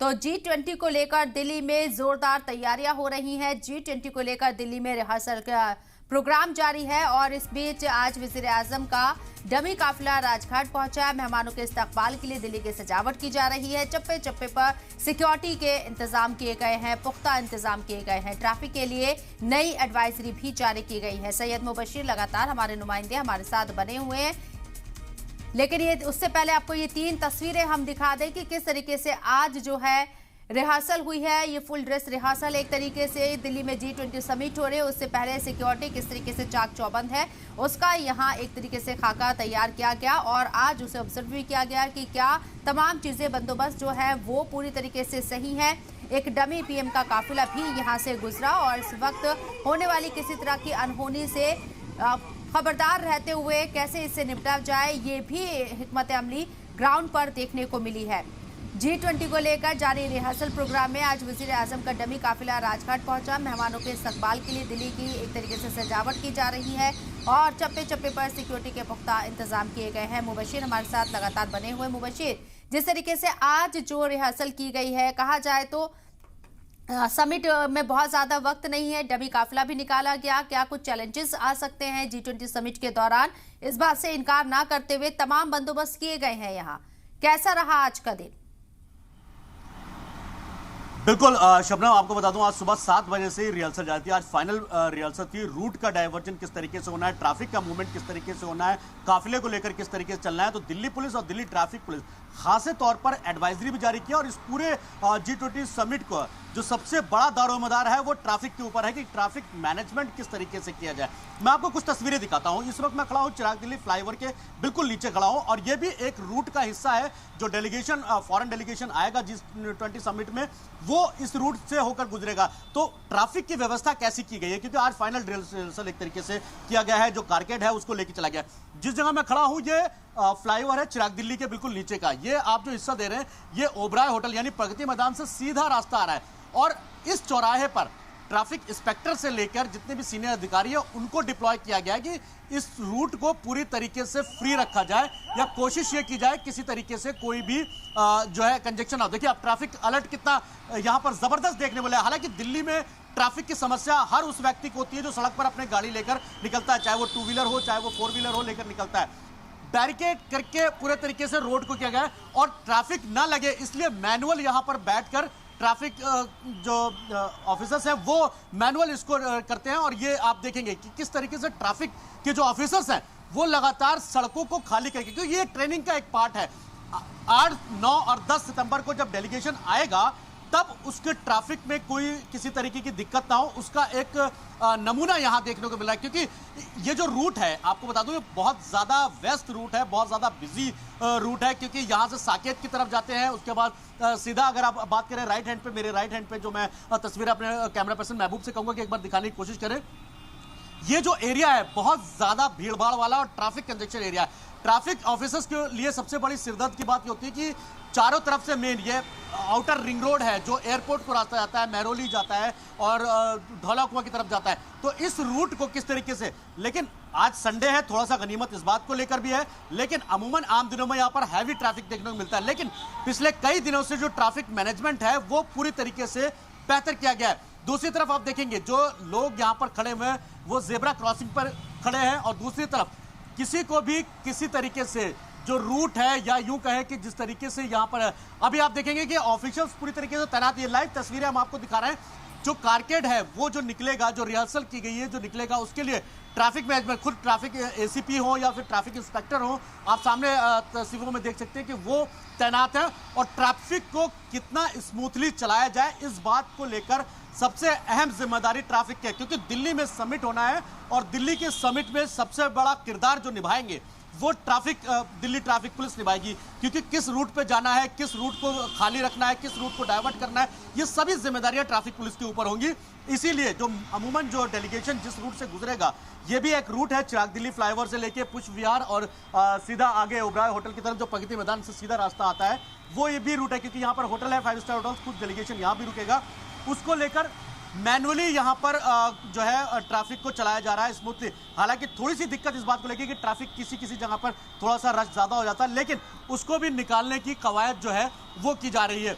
तो G20 को लेकर दिल्ली में जोरदार तैयारियां हो रही हैं। G20 को लेकर दिल्ली में रिहर्सल का प्रोग्राम जारी है और इस बीच आज वजीर आजम का डमी काफिला राजघाट पहुंचा है। मेहमानों के इस्तकबाल के लिए दिल्ली की सजावट की जा रही है। चप्पे चप्पे पर सिक्योरिटी के इंतजाम किए गए हैं, पुख्ता इंतजाम किए गए हैं। ट्रैफिक के लिए नई एडवाइजरी भी जारी की गई है। सैयद मुबशिर लगातार हमारे नुमाइंदे हमारे साथ बने हुए हैं, लेकिन ये उससे पहले आपको ये 3 तस्वीरें हम दिखा दें कि किस तरीके से आज जो है रिहर्सल हुई है। ये फुल ड्रेस रिहर्सल एक तरीके से दिल्ली में G20 समिट हो रहे हैं, उससे पहले सिक्योरिटी किस तरीके से चाक चौबंद है उसका यहाँ एक तरीके से खाका तैयार किया गया और आज उसे ऑब्जर्व भी किया गया कि क्या तमाम चीज़ें बंदोबस्त जो है वो पूरी तरीके से सही है। एक डमी PM का काफिला भी यहाँ से गुजरा और इस वक्त होने वाली किसी तरह की अनहोनी से खबरदार रहते हुए कैसे इससे निपटा जाए, ये भी हिकमत अमली ग्राउंड पर देखने को मिली है। G20 को लेकर जारी रिहर्सल प्रोग्राम में आज वजीर आजम का डमी काफिला राजघाट पहुंचा। मेहमानों के इस्तकबाल के लिए दिल्ली की एक तरीके से सजावट की जा रही है और चप्पे चप्पे पर सिक्योरिटी के पुख्ता इंतजाम किए गए हैं। मुबशिर हमारे साथ लगातार बने हुए। मुबशिर, जिस तरीके से आज जो रिहर्सल की गई है, कहा जाए तो समिट में बहुत ज़्यादा वक्त नहीं है, डमी काफिला भी निकाला गया, क्या कुछ चैलेंजेस आ सकते हैं G20 समिट के दौरान? इस बात से इनकार ना करते हुए तमाम बंदोबस्त किए गए हैं यहाँ, कैसा रहा आज का दिन? बिल्कुल शबनम, आपको बता दूं आज सुबह 7 बजे से रिहर्सल जाती है। आज फाइनल रिहर्सल थी। रूट का डाइवर्जन किस तरीके से होना है, ट्रैफिक का मूवमेंट किस तरीके से होना है, काफिले को लेकर किस तरीके से चलना है। तो दिल्ली पुलिस और दिल्ली ट्रैफिक पुलिस खासे तौर पर एडवाइजरी भी जारी किया और इस पूरे G20 समिट को जो सबसे बड़ा दारोमदार है वो ट्रैफिक के ऊपर है कि ट्रैफिक मैनेजमेंट किस तरीके से किया जाए। मैं आपको कुछ तस्वीरें दिखाता हूं। इस वक्त मैं खड़ा हूं चिराग दिल्ली फ्लाईओवर के बिल्कुल नीचे खड़ा हूं और ये भी एक रूट का हिस्सा है। जो डेलीगेशन फॉरेन डेलीगेशन आएगा G20 समिट में, वो इस रूट से होकर गुजरेगा। तो ट्रैफिक की व्यवस्था कैसी की गई है, क्योंकि आज फाइनल रिहर्सल एक तरीके से किया गया है। जो कारकेड है उसको लेकर चला गया। जिस जगह मैं खड़ा हूं ये फ्लाईओवर है चिराग दिल्ली के बिल्कुल नीचे का। ये आप जो हिस्सा दे रहे हैं ये ओबराय होटल यानी प्रगति मैदान से सीधा रास्ता आ रहा है और इस चौराहे पर ट्रैफिक इंस्पेक्टर से लेकर जितने भी सीनियर अधिकारी हैं उनको डिप्लॉय किया गया है कि इस रूट को पूरी तरीके से फ्री रखा जाए या कोशिश ये की जाए किसी तरीके से कोई भी जो है कंजेक्शन ना हो। देखिए आप ट्रैफिक अलर्ट कितना यहाँ पर जबरदस्त देखने मिला है। हालांकि दिल्ली में ट्रैफिक की समस्या हर उस व्यक्ति को होती है जो सड़क पर अपने गाड़ी लेकर निकलता है, चाहे वो 2 व्हीलर हो चाहे वो 4 व्हीलर हो, लेकर निकलता है। बैरिकेड करके पूरे तरीके से रोड को किया गया है और ट्रैफिक ना लगे इसलिए मैनुअल यहां पर बैठकर ट्रैफिक जो ऑफिसर्स हैं वो मैनुअल इसको करते हैं। और ये आप देखेंगे कि किस तरीके से ट्रैफिक के जो ऑफिसर्स हैं वो लगातार सड़कों को खाली करके, क्योंकि ये ट्रेनिंग का एक पार्ट है। 8, 9 और 10 सितंबर को जब डेलीगेशन आएगा तब उसके ट्रैफिक में कोई किसी तरीके की दिक्कत ना हो उसका एक नमूना यहां देखने को मिला है। क्योंकि ये जो रूट है आपको बता दूं ये बहुत ज्यादा व्यस्त रूट है, बहुत ज्यादा बिजी रूट है, क्योंकि यहां से साकेत की तरफ जाते हैं। उसके बाद सीधा अगर आप बात करें राइट हैंड पे, मेरे राइट हैंड पे जो मैं तस्वीर अपने कैमरा पर्सन महबूब से कहूंगा कि एक बार दिखाने की कोशिश करें। ये जो एरिया है बहुत ज्यादा भीड़भाड़ वाला और ट्रैफिक कंजेक्शन एरिया है। ट्रैफिक ऑफिसर्स के लिए सबसे बड़ी सिरदर्द की बात ये होती है कि चारों तरफ से मेन ये आउटर रिंग रोड है जो एयरपोर्ट को रास्ता जाता है, महरौली जाता है और धौला कुआं की तरफ जाता है। तो इस रूट को किस तरीके से, लेकिन आज संडे है, थोड़ा सा गनीमत इस बात को लेकर भी है, लेकिन अमूमन आम दिनों में यहाँ पर हैवी ट्रैफिक देखने को मिलता है। लेकिन पिछले कई दिनों से जो ट्रैफिक मैनेजमेंट है वो पूरी तरीके से बेहतर किया गया है। दूसरी तरफ आप देखेंगे जो लोग यहाँ पर खड़े हुए हैं वो जेब्रा क्रॉसिंग पर खड़े हैं और दूसरी तरफ किसी को भी किसी तरीके से जो रूट है या यूं कहें कि जिस तरीके से यहाँ पर अभी आप देखेंगे कि ऑफिशियल्स पूरी तरीके से तैनात, ये लाइव तस्वीरें हम आपको दिखा रहे हैं। जो कारकेड है वो जो निकलेगा, जो रिहर्सल की गई है जो निकलेगा, उसके लिए ट्रैफिक मैनेजमेंट खुद ट्रैफिक ACP हो या फिर ट्रैफिक इंस्पेक्टर हो, आप सामने तस्वीरों में देख सकते हैं कि वो तैनात है। और ट्रैफिक को कितना स्मूथली चलाया जाए इस बात को लेकर सबसे अहम जिम्मेदारी ट्रैफिक की है, क्योंकि दिल्ली में समिट होना है और दिल्ली के समिट में सबसे बड़ा किरदार जो निभाएंगे वो दिल्ली ट्रैफिक पुलिस निभाएगी। क्योंकि किस रूट पे जाना है, किस रूट को खाली रखना है, किस रूट को डाइवर्ट करना है, ये सभी जिम्मेदारियां ट्रैफिक पुलिस के ऊपर होंगी। इसीलिए जो अमूमन जो डेलीगेशन जिस रूट से गुजरेगा, ये भी एक रूट है चिराग दिल्ली फ्लाईओवर से लेके पुष्प विहार और सीधा आगे ओबराय होटल की तरफ जो प्रगति मैदान से सीधा रास्ता आता है वो ये भी रूट है। क्योंकि यहाँ पर होटल है 5 स्टार होटल, कुछ डेलीगेशन यहाँ भी रुकेगा, उसको लेकर मैनुअली यहाँ पर जो है ट्रैफिक को चलाया जा रहा है स्मूथली। हालांकि थोड़ी सी दिक्कत इस बात को लेकर कि ट्रैफिक किसी किसी जगह पर थोड़ा सा रश ज्यादा हो जाता है, लेकिन उसको भी निकालने की कवायद जो है वो की जा रही है।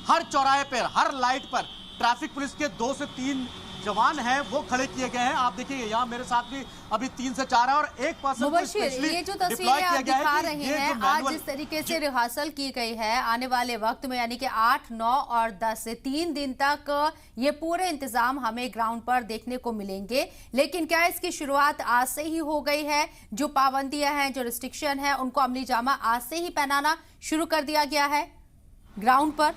हर चौराहे पर, हर लाइट पर ट्रैफिक पुलिस के 2 से 3 जवान हैं वो खड़े किए गए हैं। आप देखिए यहाँ मेरे साथ भी अभी 3, से 4 है और एक पर्सन मुबशिर, ये जो तस्वीरें आप दिखा रहे हैं आज जिस तरीके से रिहर्सल की गई है आने वाले वक्त में, यानी कि 8, 9 और 10 से 3 दिन तक ये पूरे इंतजाम हमें ग्राउंड पर देखने को मिलेंगे। लेकिन क्या इसकी शुरुआत आज से ही हो गई है? जो पाबंदियां हैं, जो रिस्ट्रिक्शन है, उनको अमली जामा आज से ही पहनाना शुरू कर दिया गया है ग्राउंड पर?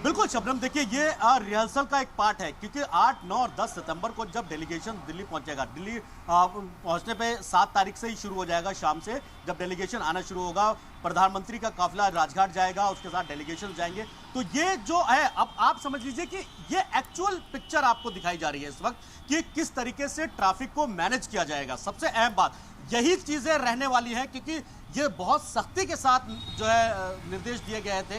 बिल्कुल शबनम, देखिए ये रिहर्सल का एक पार्ट है क्योंकि 8, 9 और 10 सितंबर को जब डेलीगेशन दिल्ली पहुंचेगा, दिल्ली पहुंचने पे 7 तारीख से ही शुरू हो जाएगा। शाम से जब डेलीगेशन आना शुरू होगा, प्रधानमंत्री का काफिला राजघाट जाएगा, उसके साथ डेलीगेशन जाएंगे। तो ये जो है, अब आप समझ लीजिए कि ये एक्चुअल पिक्चर आपको दिखाई जा रही है इस वक्त कि किस तरीके से ट्रैफिक को मैनेज किया जाएगा। सबसे अहम बात यही चीजें रहने वाली है क्योंकि ये बहुत सख्ती के साथ जो है निर्देश दिए गए थे,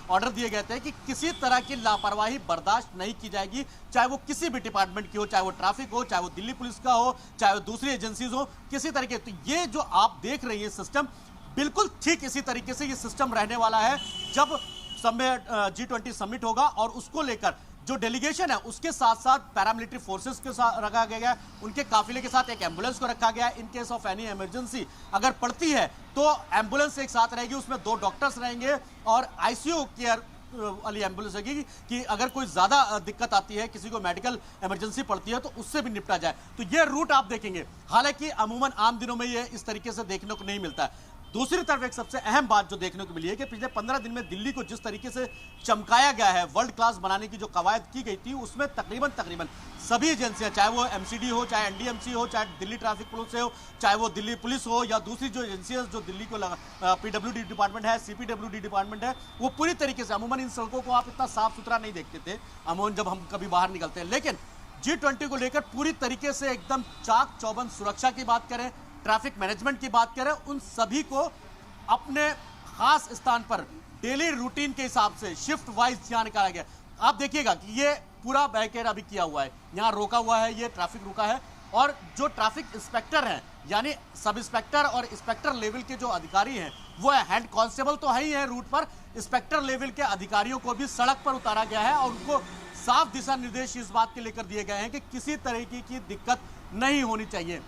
ऑर्डर दिए गए थे कि किसी तरह की लापरवाही बर्दाश्त नहीं की जाएगी, चाहे वो किसी भी डिपार्टमेंट की हो, चाहे वो ट्रैफिक हो, चाहे वो दिल्ली पुलिस का हो, चाहे वो दूसरी एजेंसीज हो, किसी तरीके। तो ये जो आप देख रही है सिस्टम, बिल्कुल ठीक इसी तरीके से ये सिस्टम रहने वाला है जब G20 समिट होगा और उसको लेकर जो डेलीगेशन है उसके साथ साथ पैरामिलिट्री फोर्सेस के साथ रखा गया है, उनके काफिले के साथ एक एम्बुलेंस को रखा गया है। In case of any emergency अगर पड़ती है तो एम्बुलेंस एक साथ रहेगी, उसमें 2 डॉक्टर्स रहेंगे और आईसीयू केयर वाली एम्बुलेंस होगी कि अगर कोई ज्यादा दिक्कत आती है, किसी को मेडिकल इमरजेंसी पड़ती है तो उससे भी निपटा जाए। तो ये रूट आप देखेंगे, हालांकि अमूमन आम दिनों में ये इस तरीके से देखने को नहीं मिलता है। दूसरी तरफ एक सबसे अहम बात जो देखने को मिली है कि पिछले 15 दिन में दिल्ली को जिस तरीके से चमकाया गया है, वर्ल्ड क्लास बनाने की जो कवायद की गई थी, उसमें तकरीबन सभी एजेंसियां, चाहे वो एमसीडी हो, चाहे एनडीएमसी हो, चाहे दिल्ली ट्रैफिक पुलिस हो, चाहे वो दिल्ली पुलिस हो या दूसरी जो एजेंसियां जो दिल्ली को पीडब्ल्यूडी डिपार्टमेंट है, सीपीडब्ल्यूडी डिपार्टमेंट है, वो पूरी तरीके से, अमूमन इन सड़कों को आप इतना साफ सुथरा नहीं देखते थे अमूमन जब हम कभी बाहर निकलते हैं, लेकिन G20 को लेकर पूरी तरीके से एकदम चाक चौबंद सुरक्षा की बात करें, ट्रैफिक मैनेजमेंट की बात करें, उन सभी को अपने खास स्थान पर डेली रूटीन के हिसाब से शिफ्ट वाइज यहाँ निकाला गया। आप देखिएगा कि ये पूरा बैरिकेड अभी किया हुआ है, यहाँ रोका हुआ है, ये ट्रैफिक रुका है और जो ट्रैफिक इंस्पेक्टर हैं, यानी सब इंस्पेक्टर और इंस्पेक्टर लेवल के जो अधिकारी हैं वो है, हेड कांस्टेबल तो है ही है रूट पर, इंस्पेक्टर लेवल के अधिकारियों को भी सड़क पर उतारा गया है और उनको साफ दिशा निर्देश इस बात के लेकर दिए गए हैं कि किसी तरीके की दिक्कत नहीं होनी चाहिए।